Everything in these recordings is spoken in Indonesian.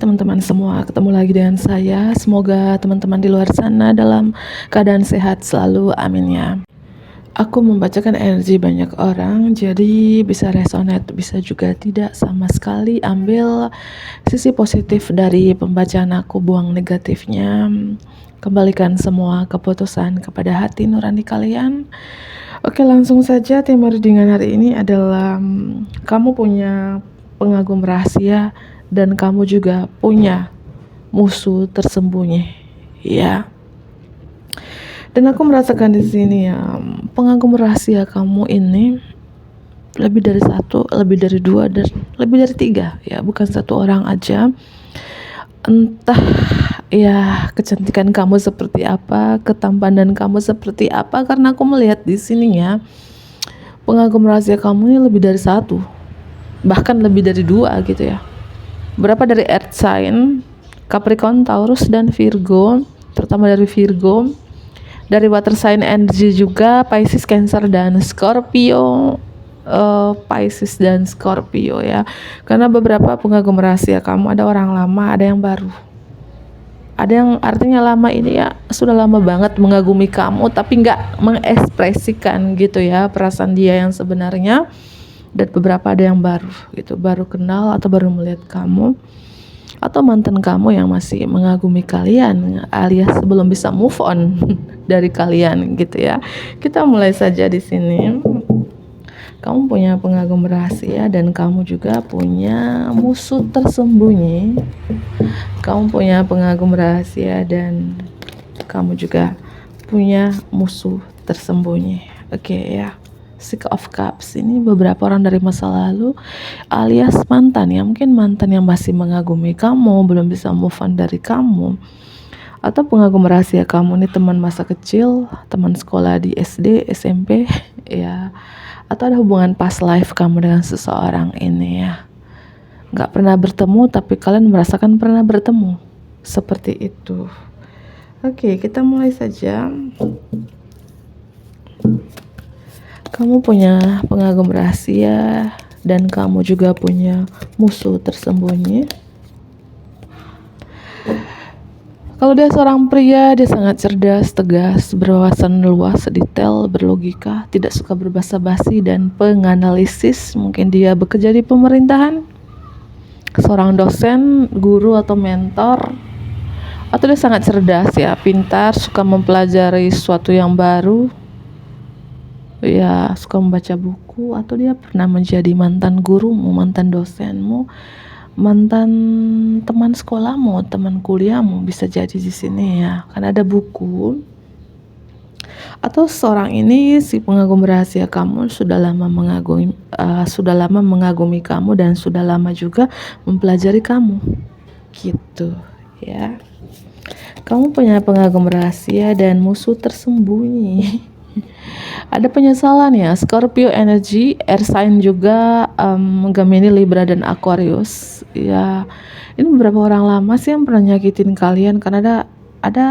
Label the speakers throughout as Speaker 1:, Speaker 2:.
Speaker 1: teman-teman semua, ketemu lagi dengan saya. Semoga teman-teman di luar sana dalam keadaan sehat selalu, amin ya. Aku membacakan energi banyak orang, jadi bisa resonate, bisa juga tidak sama sekali. Ambil sisi positif dari pembacaan aku, buang negatifnya. Kembalikan semua keputusan kepada hati nurani kalian. Oke, langsung saja tema readingan hari ini adalah kamu punya pengagum rahasia dan kamu juga punya musuh tersembunyi, ya. Dan aku merasakan di sini ya, pengagum rahasia kamu ini lebih dari satu, lebih dari dua, dan lebih dari tiga, ya, bukan satu orang aja. Entah ya kecantikan kamu seperti apa, ketampanan kamu seperti apa, karena aku melihat di sini ya, pengagum rahasia kamu ini lebih dari satu, bahkan lebih dari dua gitu ya. Berapa dari Earth sign, Capricorn, Taurus, dan Virgo, terutama dari Virgo. Dari water sign energy juga, Pisces, Cancer, dan Scorpio. Pisces dan Scorpio ya. Karena beberapa pengagum rahasia kamu ada orang lama, ada yang baru. Ada yang artinya lama ini ya sudah lama banget mengagumi kamu, tapi nggak mengekspresikan gitu ya perasaan dia yang sebenarnya. Dan beberapa ada yang baru gitu, baru kenal atau baru melihat kamu, atau mantan kamu yang masih mengagumi kalian alias belum bisa move on dari kalian gitu ya. Kita mulai saja di sini. Kamu punya pengagum rahasia dan kamu juga punya musuh tersembunyi. Kamu punya pengagum rahasia dan kamu juga punya musuh tersembunyi. Oke ya. Six of Cups ini beberapa orang dari masa lalu alias mantan ya, mungkin mantan yang masih mengagumi kamu, belum bisa move on dari kamu, atau pengagum rahasia kamu nih teman masa kecil, teman sekolah di SD, SMP ya, atau ada hubungan past life kamu dengan seseorang ini ya, nggak pernah bertemu tapi kalian merasakan pernah bertemu, seperti itu. Oke, kita mulai saja. Kamu punya pengagum rahasia dan kamu juga punya musuh tersembunyi. Kalau dia seorang pria, dia sangat cerdas, tegas, berwawasan luas, detail, berlogika, tidak suka berbasa-basi dan penganalisis. Mungkin dia bekerja di pemerintahan, seorang dosen, guru atau mentor, atau dia sangat cerdas ya, pintar, suka mempelajari sesuatu yang baru. Ya, suka membaca buku, atau dia pernah menjadi mantan gurumu, mantan dosenmu, mantan teman sekolahmu, teman kuliahmu, bisa jadi di sini ya, kan ada buku. Atau seorang ini, si pengagum rahasia kamu sudah lama mengagumi kamu dan sudah lama juga mempelajari kamu, gitu ya. Kamu punya pengagum rahasia dan musuh tersembunyi. Ada penyesalan ya, Scorpio energy, air sign juga, Gemini, Libra, dan Aquarius ya. Ini beberapa orang lama sih yang pernah nyakitin kalian, karena ada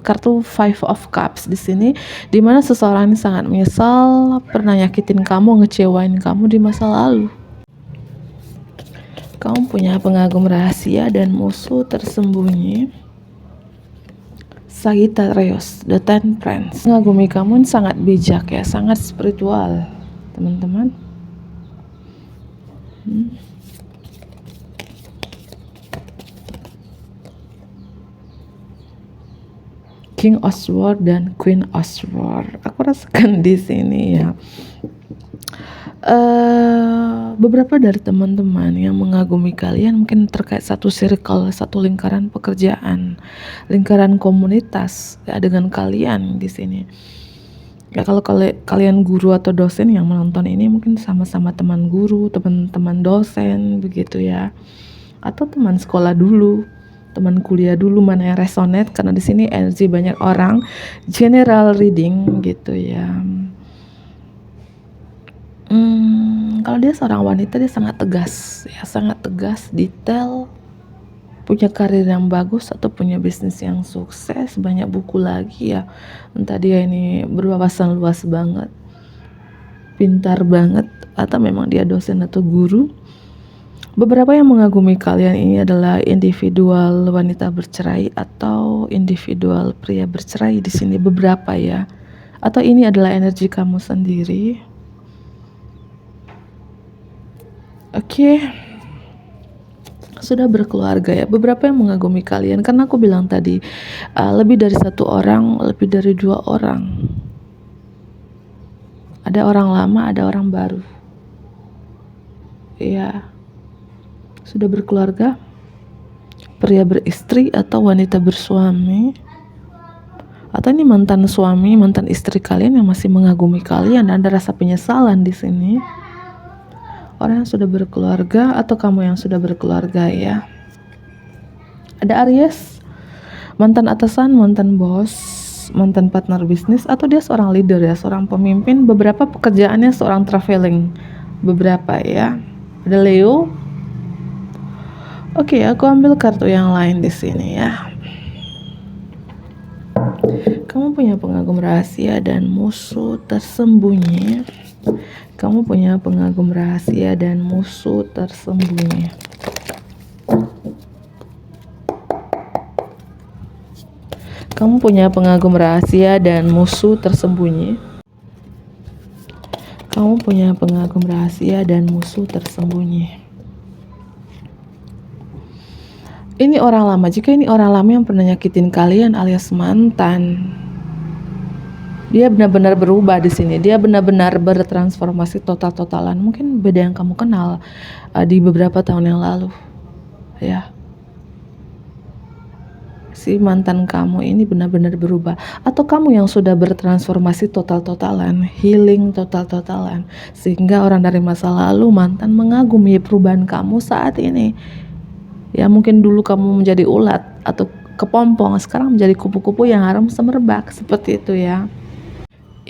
Speaker 1: kartu Five of Cups di sini, dimana seseorang ini sangat menyesal pernah nyakitin kamu, ngecewain kamu di masa lalu. Kamu punya pengagum rahasia dan musuh tersembunyi. Sagittarius, the Temperance. Mengagumi kamu sangat bijak ya, sangat spiritual, teman-teman. King of Swords dan Queen of Swords. Aku rasakan di sini ya. Beberapa dari teman-teman yang mengagumi kalian mungkin terkait satu circle, satu lingkaran pekerjaan, lingkaran komunitas ya, dengan kalian di sini. Ya, kalau kalian guru atau dosen yang menonton ini mungkin sama-sama teman guru, teman-teman dosen begitu ya. Atau teman sekolah dulu, teman kuliah dulu, mana yang resonate, karena di sini energi banyak orang, general reading gitu ya. Kalau dia seorang wanita, dia sangat tegas ya, sangat tegas, detail, punya karir yang bagus atau punya bisnis yang sukses, banyak buku lagi ya. Entah dia ini berwawasan luas banget, pintar banget, atau memang dia dosen atau guru. Beberapa yang mengagumi kalian ini adalah individual wanita bercerai atau individual pria bercerai di sini, beberapa ya. Atau ini adalah energi kamu sendiri. Oke. Sudah berkeluarga ya, beberapa yang mengagumi kalian karena aku bilang tadi lebih dari satu orang, lebih dari 2 orang. Ada orang lama, ada orang baru. Ya, sudah berkeluarga, pria beristri atau wanita bersuami, atau ini mantan suami, mantan istri kalian yang masih mengagumi kalian dan ada rasa penyesalan di sini. Orang yang sudah berkeluarga atau kamu yang sudah berkeluarga ya. Ada Aries, mantan atasan, mantan bos, mantan partner bisnis, atau dia seorang leader ya, seorang pemimpin. Beberapa pekerjaannya seorang traveling, beberapa ya. Ada Leo. Oke, aku ambil kartu yang lain di sini ya. Kamu punya pengagum rahasia dan musuh tersembunyi. Kamu punya pengagum rahasia dan musuh tersembunyi. Kamu punya pengagum rahasia dan musuh tersembunyi. Kamu punya pengagum rahasia dan musuh tersembunyi. Ini orang lama. Jika ini orang lama yang pernah nyakitin kalian alias mantan, dia benar-benar berubah di sini. Dia benar-benar bertransformasi total-totalan. Mungkin beda yang kamu kenal di beberapa tahun yang lalu. Ya. Si mantan kamu ini benar-benar berubah. Atau kamu yang sudah bertransformasi total-totalan, healing total-totalan. Sehingga orang dari masa lalu, mantan mengagumi perubahan kamu saat ini. Ya, mungkin dulu kamu menjadi ulat atau kepompong, sekarang menjadi kupu-kupu yang harum semerbak. Seperti itu ya.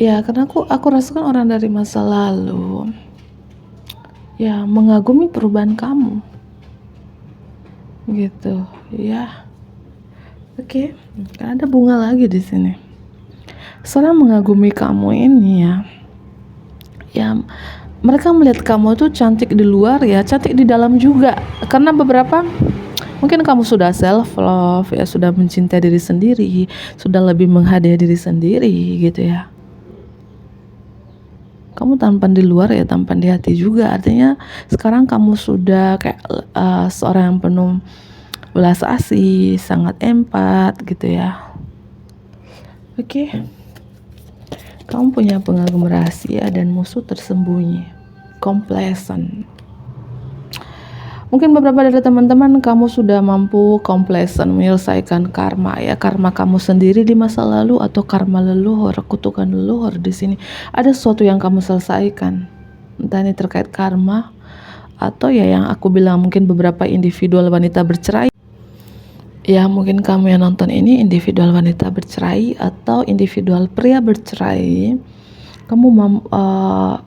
Speaker 1: Ya, karena aku rasakan orang dari masa lalu ya mengagumi perubahan kamu. Gitu, ya. Oke, kan ada bunga lagi di sini. Seorang mengagumi kamu ini ya. Ya, mereka melihat kamu tuh cantik di luar ya, cantik di dalam juga. Karena beberapa mungkin kamu sudah self love ya, sudah mencintai diri sendiri, sudah lebih menghargai diri sendiri gitu ya. Kamu tampan di luar ya, tampan di hati juga. Artinya sekarang kamu sudah kayak seorang yang penuh belas asih, sangat empat gitu ya. Oke. Kamu punya pengagum rahasia dan musuh tersembunyi. Complacent. Mungkin beberapa dari teman-teman kamu sudah mampu complacent menyelesaikan karma ya, karma kamu sendiri di masa lalu atau karma leluhur, kutukan leluhur di sini. Ada sesuatu yang kamu selesaikan. Entah ini terkait karma atau ya yang aku bilang mungkin beberapa individual wanita bercerai. Ya, mungkin kamu yang nonton ini individual wanita bercerai atau individual pria bercerai. Kamu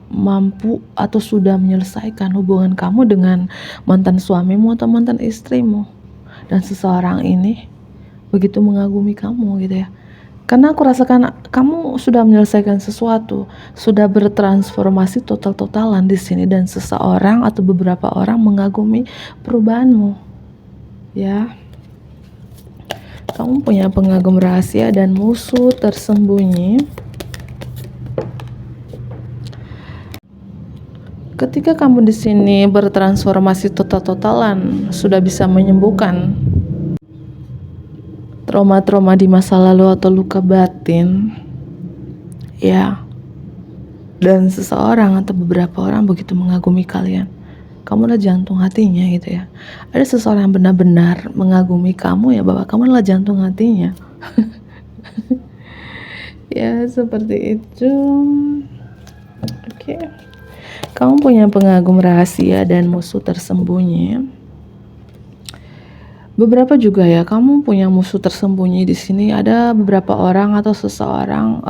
Speaker 1: mampu atau sudah menyelesaikan hubungan kamu dengan mantan suamimu atau mantan istrimu, dan seseorang ini begitu mengagumi kamu gitu ya. Karena aku rasakan kamu sudah menyelesaikan sesuatu, sudah bertransformasi total-totalan di sini, dan seseorang atau beberapa orang mengagumi perubahanmu. Ya. Kamu punya pengagum rahasia dan musuh tersembunyi. Ketika kamu di sini bertransformasi total-totalan, sudah bisa menyembuhkan trauma-trauma di masa lalu atau luka batin, ya. Dan seseorang atau beberapa orang begitu mengagumi kalian, kamu adalah jantung hatinya gitu ya. Ada seseorang yang benar-benar mengagumi kamu ya, bahwa kamu adalah jantung hatinya. Ya, seperti itu. Oke. Kamu punya pengagum rahasia dan musuh tersembunyi. Beberapa juga ya, kamu punya musuh tersembunyi di sini. Ada beberapa orang atau seseorang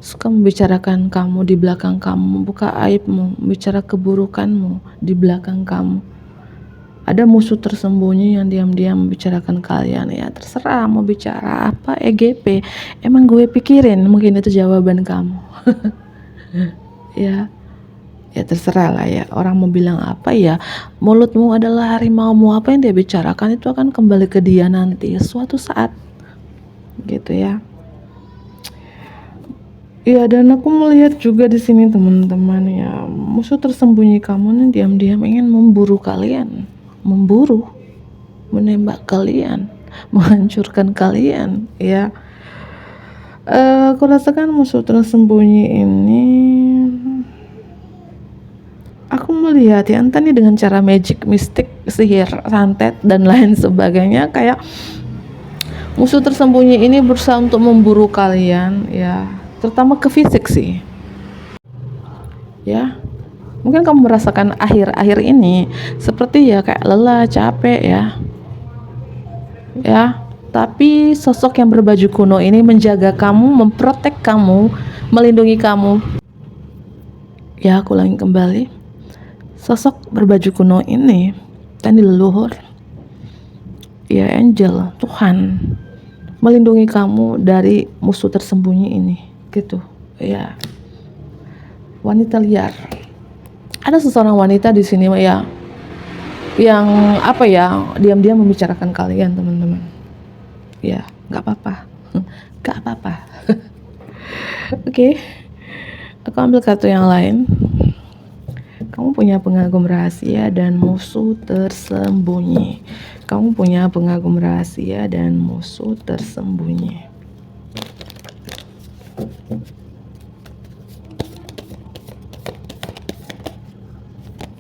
Speaker 1: suka membicarakan kamu di belakang kamu, membuka aibmu, bicara keburukanmu di belakang kamu. Ada musuh tersembunyi yang diam-diam membicarakan kalian ya. Terserah mau bicara apa, EGP. Emang gue pikirin, mungkin itu jawaban kamu. Ya. Ya terserah lah ya, orang mau bilang apa ya, mulutmu adalah harimaumu, apa yang dia bicarakan itu akan kembali ke dia nanti suatu saat, gitu ya. Iya, dan aku melihat juga di sini teman-teman ya, musuh tersembunyi kamu nih diam-diam ingin memburu kalian, memburu, menembak kalian, menghancurkan kalian ya. Aku rasakan musuh tersembunyi ini, aku melihat ya entah nih dengan cara magic, mistik, sihir, santet dan lain sebagainya, kayak musuh tersembunyi ini berusaha untuk memburu kalian ya, terutama ke fisik sih ya. Mungkin kamu merasakan akhir-akhir ini seperti ya kayak lelah, capek ya. Tapi sosok yang berbaju kuno ini menjaga kamu, memprotek kamu, melindungi kamu. Ya, aku ulangi kembali. Sosok berbaju kuno ini tadi leluhur, ya angel, Tuhan, melindungi kamu dari musuh tersembunyi ini, gitu ya. Wanita liar. Ada seseorang wanita di sini ya, yang apa ya, diam-diam membicarakan kalian teman-teman. Ya, nggak apa-apa, nggak apa-apa. Oke, aku ambil kartu yang lain. Kamu punya pengagum rahasia dan musuh tersembunyi. Kamu punya pengagum rahasia dan musuh tersembunyi.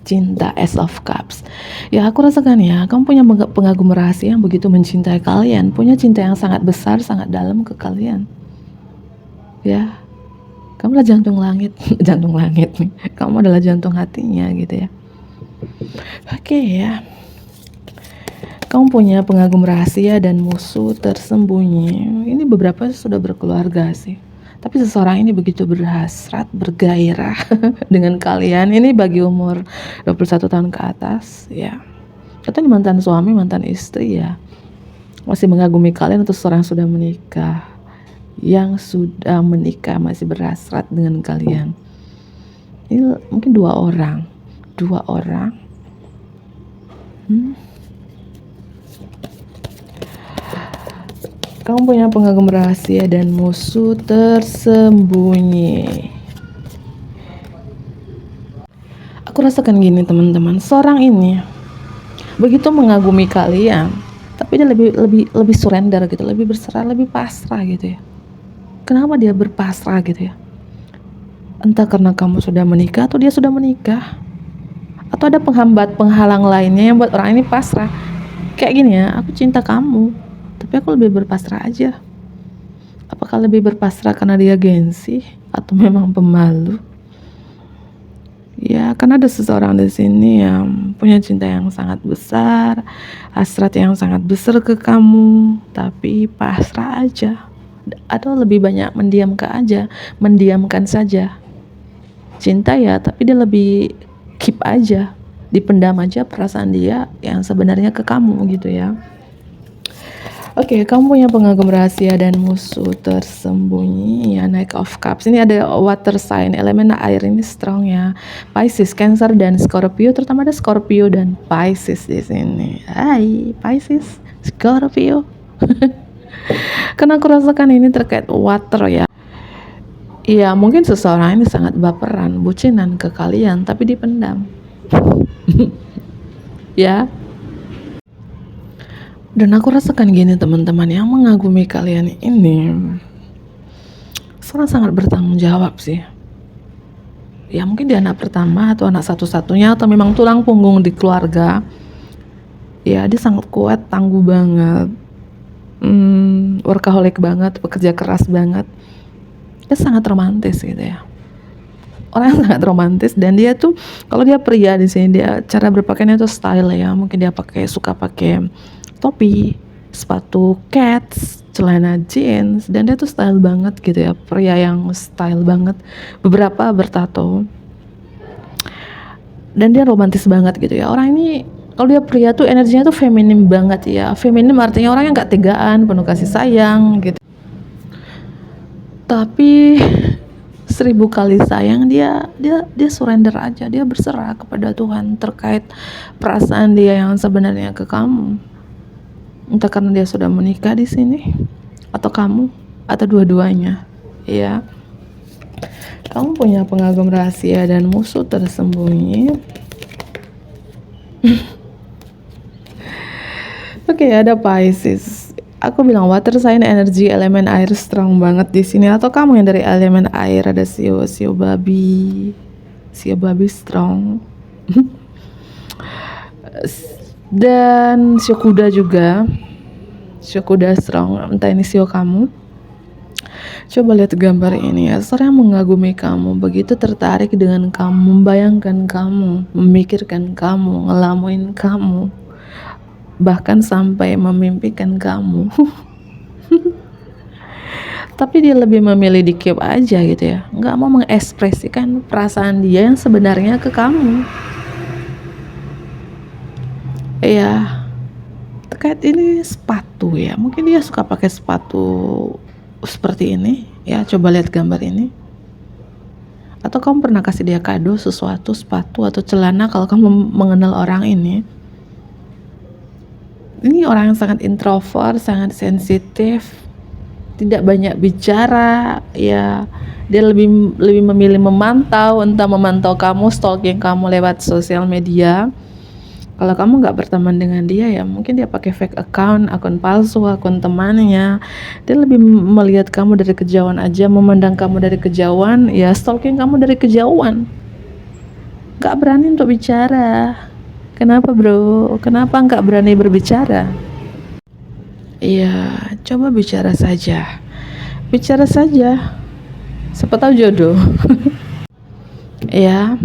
Speaker 1: Cinta, Ace of Cups. Ya, aku rasakan ya, kamu punya pengagum rahasia yang begitu mencintai kalian, punya cinta yang sangat besar, sangat dalam ke kalian. Ya, kamu adalah jantung langit, jantung langit nih. Kamu adalah jantung hatinya gitu ya. Oke ya. Kamu punya pengagum rahasia dan musuh tersembunyi. Ini beberapa sudah berkeluarga sih. Tapi seseorang ini begitu berhasrat, bergairah dengan kalian. Ini bagi umur 21 tahun ke atas ya. Atau mantan suami, mantan istri ya. Masih mengagumi kalian, atau seseorang yang sudah menikah. Yang sudah menikah masih berhasrat dengan kalian. Ini mungkin dua orang. Kamu punya pengagum rahasia dan musuh tersembunyi. Aku rasakan gini teman-teman, seorang ini begitu mengagumi kalian, tapi dia lebih surrender gitu, lebih berserah, lebih pasrah gitu ya. Kenapa dia berpasrah gitu ya? Entah karena kamu sudah menikah atau dia sudah menikah, atau ada penghalang lainnya yang buat orang ini pasrah. Kayak gini ya, aku cinta kamu, tapi aku lebih berpasrah aja. Apakah lebih berpasrah karena dia gengsi atau memang pemalu? Ya, karena ada seseorang di sini yang punya cinta yang sangat besar, hasrat yang sangat besar ke kamu, tapi pasrah aja. Atau lebih banyak mendiamkan saja. Cinta ya, tapi dia lebih keep aja, dipendam aja perasaan dia yang sebenarnya ke kamu gitu ya. Oke, kamu punya pengagum rahasia dan musuh tersembunyi ya, Knight of Cups. Ini ada water sign, elemen air ini strong ya. Pisces, Cancer dan Scorpio, terutama ada Scorpio dan Pisces di sini. Hai, Pisces, Scorpio. Karena aku rasakan ini terkait water ya. Iya, mungkin seseorang ini sangat baperan, bucinan ke kalian, tapi dipendam. Ya. Dan aku rasakan gini teman-teman, yang mengagumi kalian ini seorang sangat bertanggung jawab sih. Ya mungkin dia anak pertama atau anak satu-satunya, atau memang tulang punggung di keluarga. Ya dia sangat kuat, tangguh banget, workaholic banget, pekerja keras banget. Dia sangat romantis gitu ya. Orang yang sangat romantis, dan dia tuh kalau dia pria di sini, dia cara berpakaiannya tuh style ya. Mungkin dia suka pakai topi, sepatu Keds, celana jeans, dan dia tuh style banget gitu ya, pria yang style banget. Beberapa bertato, dan dia romantis banget gitu ya. Orang ini kalau dia pria tuh energinya tuh feminim banget ya. Feminim artinya orang yang gak tegaan, penuh kasih sayang gitu. Tapi 1000 kali sayang, dia surrender aja, dia berserah kepada Tuhan terkait perasaan dia yang sebenarnya ke kamu. Entah karena dia sudah menikah di sini, atau kamu, atau dua-duanya. Ya, kamu punya pengagum rahasia dan musuh tersembunyi. Oke, ada Pisces. Aku bilang water sign, energi elemen air strong banget di sini. Atau kamu yang dari elemen air, ada sio babi strong. Dan sio kuda juga, sio kuda strong. Entah ini sio kamu. Coba lihat gambar ini ya. Seorang yang mengagumi kamu, begitu tertarik dengan kamu, membayangkan kamu, memikirkan kamu, ngelamuin kamu, bahkan sampai memimpikan kamu. Tapi dia lebih memilih di keep aja gitu ya, nggak mau mengekspresikan perasaan dia yang sebenarnya ke kamu. Ya, terkait ini sepatu ya, mungkin dia suka pakai sepatu seperti ini ya. Coba lihat gambar ini. Atau kamu pernah kasih dia kado sesuatu, sepatu atau celana kalau kamu mengenal orang ini. Ini orang yang sangat introvert, sangat sensitif, tidak banyak bicara ya. Dia lebih memilih memantau, entah memantau kamu, stalking kamu lewat sosial media. Kalau kamu nggak berteman dengan dia ya mungkin dia pakai fake account, akun palsu, akun temannya. Dia lebih melihat kamu dari kejauhan aja, memandang kamu dari kejauhan ya, stalking kamu dari kejauhan. Nggak berani untuk bicara. Kenapa bro? Kenapa nggak berani berbicara? Iya, coba bicara saja. Bicara saja. Siapa tahu jodoh. Ya.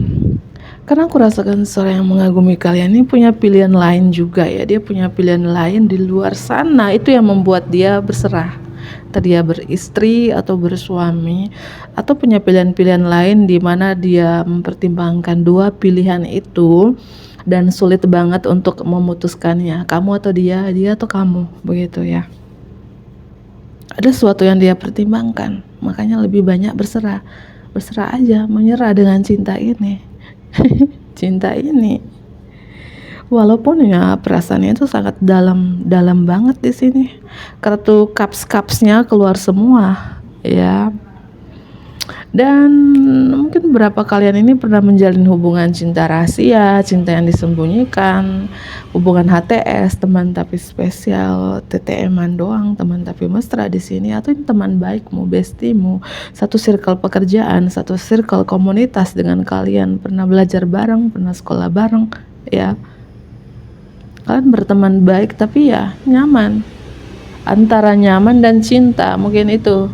Speaker 1: Karena aku rasakan seorang yang mengagumi kalian ini punya pilihan lain juga ya. Dia punya pilihan lain di luar sana. Itu yang membuat dia berserah. Entah dia beristri atau bersuami, atau punya pilihan-pilihan lain di mana dia mempertimbangkan dua pilihan itu dan sulit banget untuk memutuskannya. Kamu atau dia atau kamu, begitu ya. Ada sesuatu yang dia pertimbangkan, makanya lebih banyak berserah. Berserah aja, menyerah dengan cinta ini. Cinta ini, walaupun ya perasaannya itu sangat dalam banget di sini. Kartu cups-cupsnya keluar semua ya. Dan mungkin beberapa kalian ini pernah menjalin hubungan cinta rahasia, cinta yang disembunyikan, hubungan HTS, teman tapi spesial, TTM-an doang, teman tapi mesra di sini, atau ini teman baikmu, bestimu, satu circle pekerjaan, satu circle komunitas dengan kalian, pernah belajar bareng, pernah sekolah bareng, ya. Kalian berteman baik tapi ya nyaman, antara nyaman dan cinta, mungkin itu.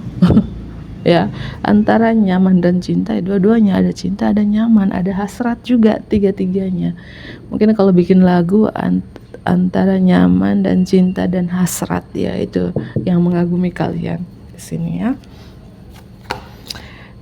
Speaker 1: Ya, antara nyaman dan cinta, dua-duanya, ada cinta, ada nyaman, ada hasrat juga, tiga-tiganya. Mungkin kalau bikin lagu antara nyaman dan cinta dan hasrat, ya itu yang mengagumi kalian di sini ya.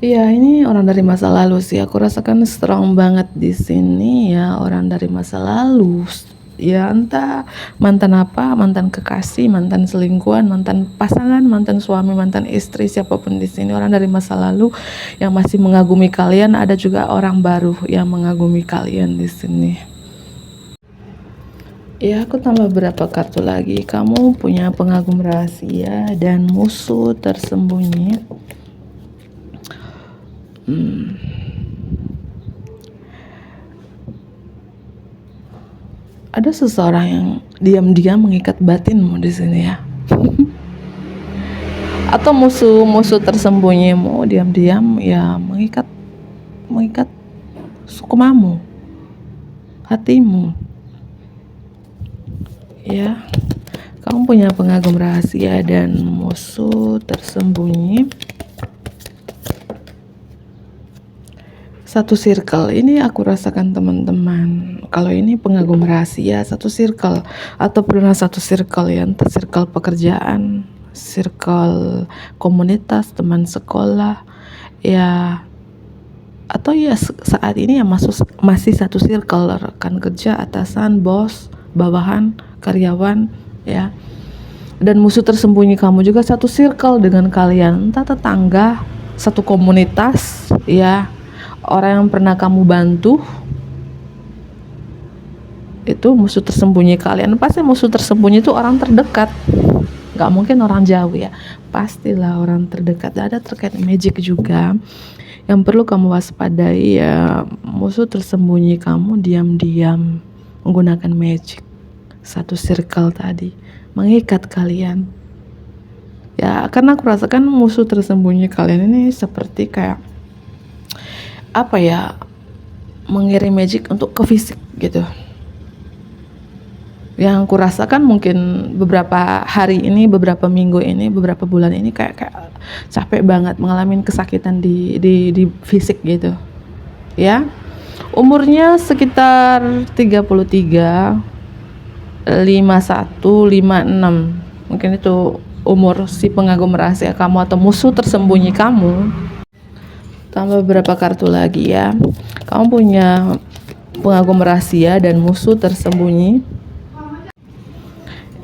Speaker 1: Iya, ini orang dari masa lalu sih. Aku rasakan strong banget di sini ya, orang dari masa lalu. Ya entah mantan apa, mantan kekasih, mantan selingkuhan, mantan pasangan, mantan suami, mantan istri, siapapun di sini, orang dari masa lalu yang masih mengagumi kalian. Ada juga orang baru yang mengagumi kalian di sini. Ya, aku tambah berapa kartu lagi. Kamu punya pengagum rahasia dan musuh tersembunyi. Ada seseorang yang diam-diam mengikat batinmu di sini ya. Atau musuh tersembunyimu diam-diam ya mengikat sukmamu, hatimu. Ya. Kamu punya pengagum rahasia dan musuh tersembunyi. Satu circle, ini aku rasakan teman-teman. Kalau ini pengagum rahasia, satu circle, atau pernah satu circle ya, entah circle pekerjaan, circle komunitas, teman sekolah, ya, atau ya saat ini ya masih satu circle, rekan kerja, atasan, bos, bawahan, karyawan, ya. Dan musuh tersembunyi kamu juga satu circle dengan kalian, entah tetangga, satu komunitas, Ya, orang yang pernah kamu bantu itu musuh tersembunyi kalian. Pasti musuh tersembunyi itu orang terdekat, nggak mungkin orang jauh ya, pastilah orang terdekat. Ada terkait magic juga yang perlu kamu waspadai ya, musuh tersembunyi kamu diam-diam menggunakan magic. Satu circle tadi mengikat kalian ya, karena aku rasakan musuh tersembunyi kalian ini seperti kayak apa ya, mengirim magic untuk ke fisik gitu. Yang aku rasakan mungkin beberapa hari ini, beberapa minggu ini, beberapa bulan ini kayak capek banget, mengalami kesakitan di fisik gitu ya. Umurnya sekitar 33, 51, 56, mungkin itu umur si pengagum rahasia kamu atau musuh tersembunyi kamu. Tambah beberapa kartu lagi ya, kamu punya pengagum rahasia dan musuh tersembunyi.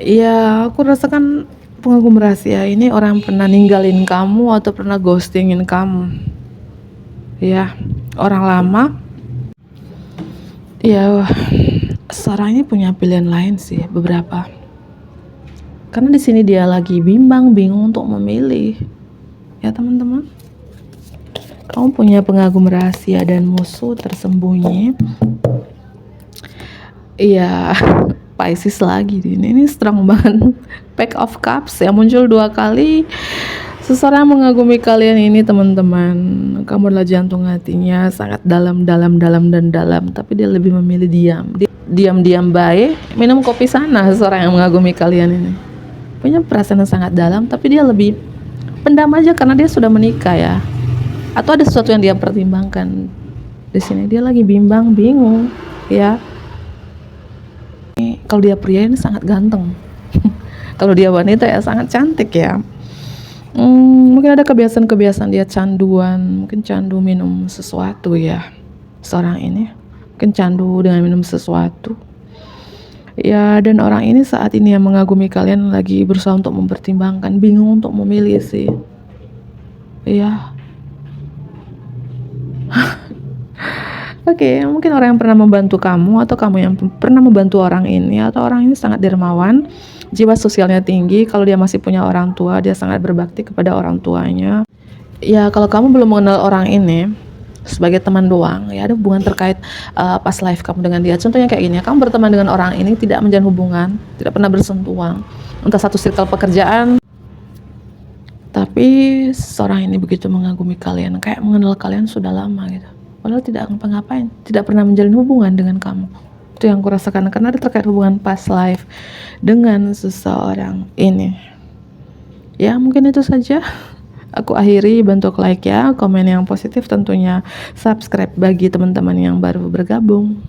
Speaker 1: Ya, aku rasakan pengagum rahasia ini orang yang pernah ninggalin kamu atau pernah ghostingin kamu. Ya, orang lama. Ya, sekarang ini punya pilihan lain sih beberapa. Karena di sini dia lagi bimbang, bingung untuk memilih. Ya teman-teman, kamu punya pengagum rahasia dan musuh tersembunyi. Iya, Pisces lagi ini strong banget. Pack of Cups yang muncul 2 kali. Seseorang mengagumi kalian ini teman-teman. Kamu adalah jantung hatinya, sangat dalam, tapi dia lebih memilih diam baik, minum kopi sana. Seseorang yang mengagumi kalian ini punya perasaan yang sangat dalam, tapi dia lebih pendam aja karena dia sudah menikah ya, atau ada sesuatu yang dia pertimbangkan. Di sini dia lagi bimbang, bingung ya. Kalau dia pria ini sangat ganteng. Kalau dia wanita ya sangat cantik ya. Mungkin ada kebiasaan dia canduan, mungkin candu minum sesuatu ya. Seorang ini mungkin candu dengan minum sesuatu ya. Dan orang ini saat ini yang mengagumi kalian lagi berusaha untuk mempertimbangkan, bingung untuk memilih sih ya. Oke, mungkin orang yang pernah membantu kamu atau kamu yang pernah membantu orang ini, atau orang ini sangat dermawan, jiwa sosialnya tinggi. Kalau dia masih punya orang tua, dia sangat berbakti kepada orang tuanya. Ya, kalau kamu belum mengenal orang ini sebagai teman doang, ya ada hubungan terkait pas life kamu dengan dia. Contohnya kayak gini, kamu berteman dengan orang ini, tidak menjalin hubungan, tidak pernah bersentuhan, entah satu circle pekerjaan, tapi seorang ini begitu mengagumi kalian, kayak mengenal kalian sudah lama gitu. Padahal tidak ngapa-ngapain, tidak pernah menjalin hubungan dengan kamu. Itu yang kurasakan, karena ada terkait hubungan past life dengan seseorang ini. Ya mungkin itu saja. Aku akhiri, bantu like ya, komen yang positif tentunya, subscribe bagi teman-teman yang baru bergabung.